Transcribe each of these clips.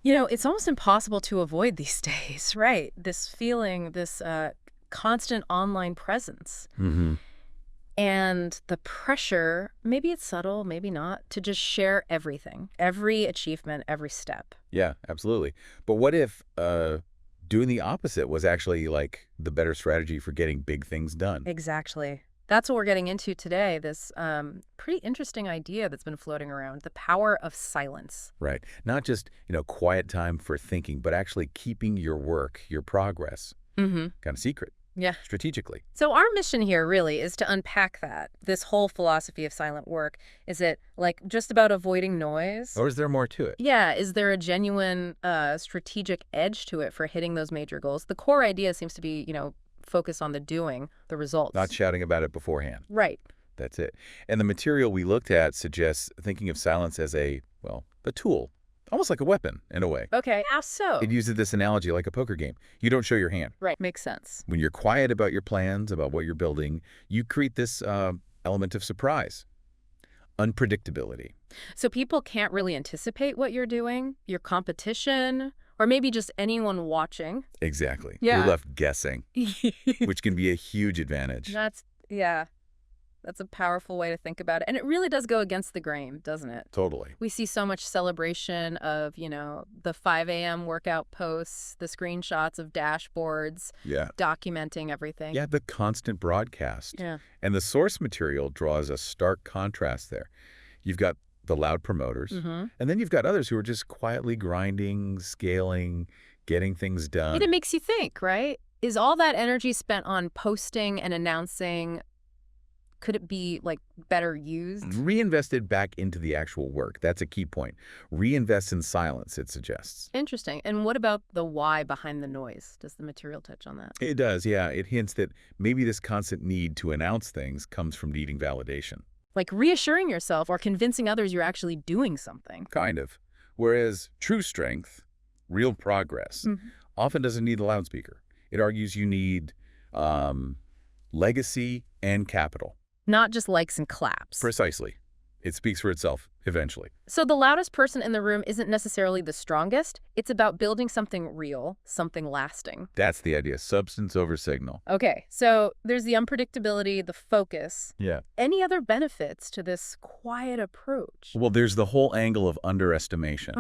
It's almost impossible to avoid these days, right? This feeling, this constant online presence. Mm-hmm. And the pressure, maybe it's subtle, maybe not, to just share everything, every achievement, every step. Yeah, absolutely. But what if doing the opposite was actually like the better strategy for getting big things done? Exactly. That's what we're getting into today, this pretty interesting idea that's been floating around, the power of silence. Right. Not just, quiet time for thinking, but actually keeping your work, your progress, Mm-hmm. kind of secret, Yeah. strategically. So our mission here really is to unpack that, this whole philosophy of silent work. Is it like just about avoiding noise? Or is there more to it? Yeah, is there a genuine strategic edge to it for hitting those major goals? The core idea seems to be, focus on the doing, the results. Not shouting about it beforehand. Right. That's it. And the material we looked at suggests thinking of silence as a tool, almost like a weapon in a way. Okay, how so? It uses this analogy like a poker game. You don't show your hand. Right, makes sense. When you're quiet about your plans, about what you're building, you create this element of surprise, unpredictability. So people can't really anticipate what you're doing, your competition, or maybe just anyone watching. Exactly. Yeah. You're left guessing, which can be a huge advantage. Yeah, that's a powerful way to think about it. And it really does go against the grain, doesn't it? Totally. We see so much celebration of, the 5 a.m. workout posts, the screenshots of dashboards, Yeah. documenting everything. Yeah, the constant broadcast. Yeah. And the source material draws a stark contrast there. You've got the loud promoters, Mm-hmm. and then you've got others who are just quietly grinding, scaling, getting things done. It makes you think, right? Is all that energy spent on posting and announcing, could it be, better used? Reinvested back into the actual work. That's a key point. Reinvest in silence, it suggests. Interesting. And what about the why behind the noise? Does the material touch on that? It does, yeah. It hints that maybe this constant need to announce things comes from needing validation. Like reassuring yourself or convincing others you're actually doing something. Kind of. Whereas true strength, real progress, Mhm. often doesn't need the loudspeaker. It argues you need legacy and capital. Not just likes and claps. Precisely. It speaks for itself, eventually. So the loudest person in the room isn't necessarily the strongest. It's about building something real, something lasting. That's the idea. Substance over signal. Okay, so there's the unpredictability, the focus. Yeah. Any other benefits to this quiet approach? Well, there's the whole angle of underestimation.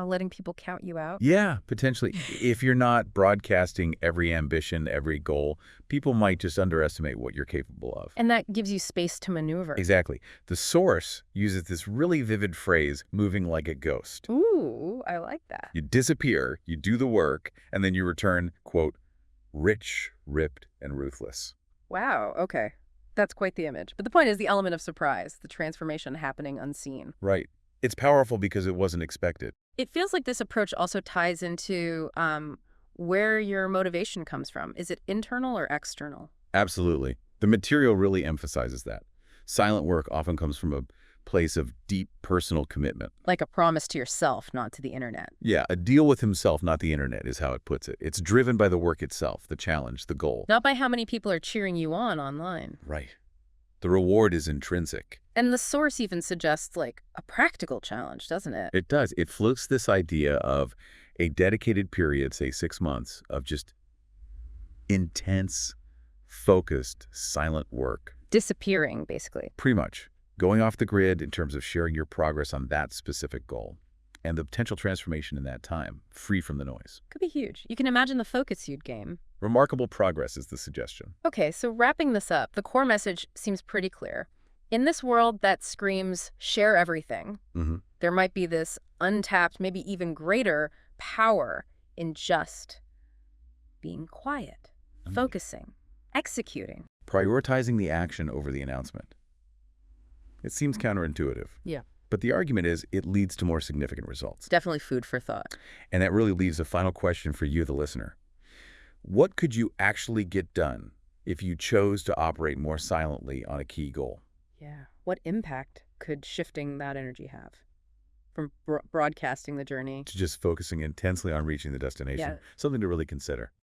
Letting people count you out? Yeah, potentially. If you're not broadcasting every ambition, every goal, people might just underestimate what you're capable of. And that gives you space to maneuver. Exactly. The source uses this really vivid phrase, moving like a ghost. Ooh, I like that. You disappear, you do the work, and then you return, quote, rich, ripped, and ruthless. Wow, okay. That's quite the image. But the point is the element of surprise, the transformation happening unseen. Right. It's powerful because it wasn't expected. It feels like this approach also ties into where your motivation comes from. Is it internal or external? Absolutely. The material really emphasizes that. Silent work often comes from a place of deep personal commitment. Like a promise to yourself, not to the internet. Yeah, a deal with himself, not the internet, is how it puts it. It's driven by the work itself, the challenge, the goal. Not by how many people are cheering you on online. Right. The reward is intrinsic. And the source even suggests, a practical challenge, doesn't it? It does. It floats this idea of a dedicated period, say 6 months, of just intense, focused, silent work. Disappearing, basically. Pretty much. Going off the grid in terms of sharing your progress on that specific goal and the potential transformation in that time, free from the noise. Could be huge. You can imagine the focus you'd gain. Remarkable progress is the suggestion. Okay, so wrapping this up, the core message seems pretty clear. In this world that screams, share everything, there might be this untapped, maybe even greater power in just being quiet, focusing, executing. Prioritizing the action over the announcement. It seems counterintuitive. Yeah. But the argument is it leads to more significant results. Definitely food for thought. And that really leaves a final question for you, the listener. What could you actually get done if you chose to operate more silently on a key goal? Yeah. What impact could shifting that energy have? From broadcasting the journey. To just focusing intensely on reaching the destination. Yeah. Something to really consider.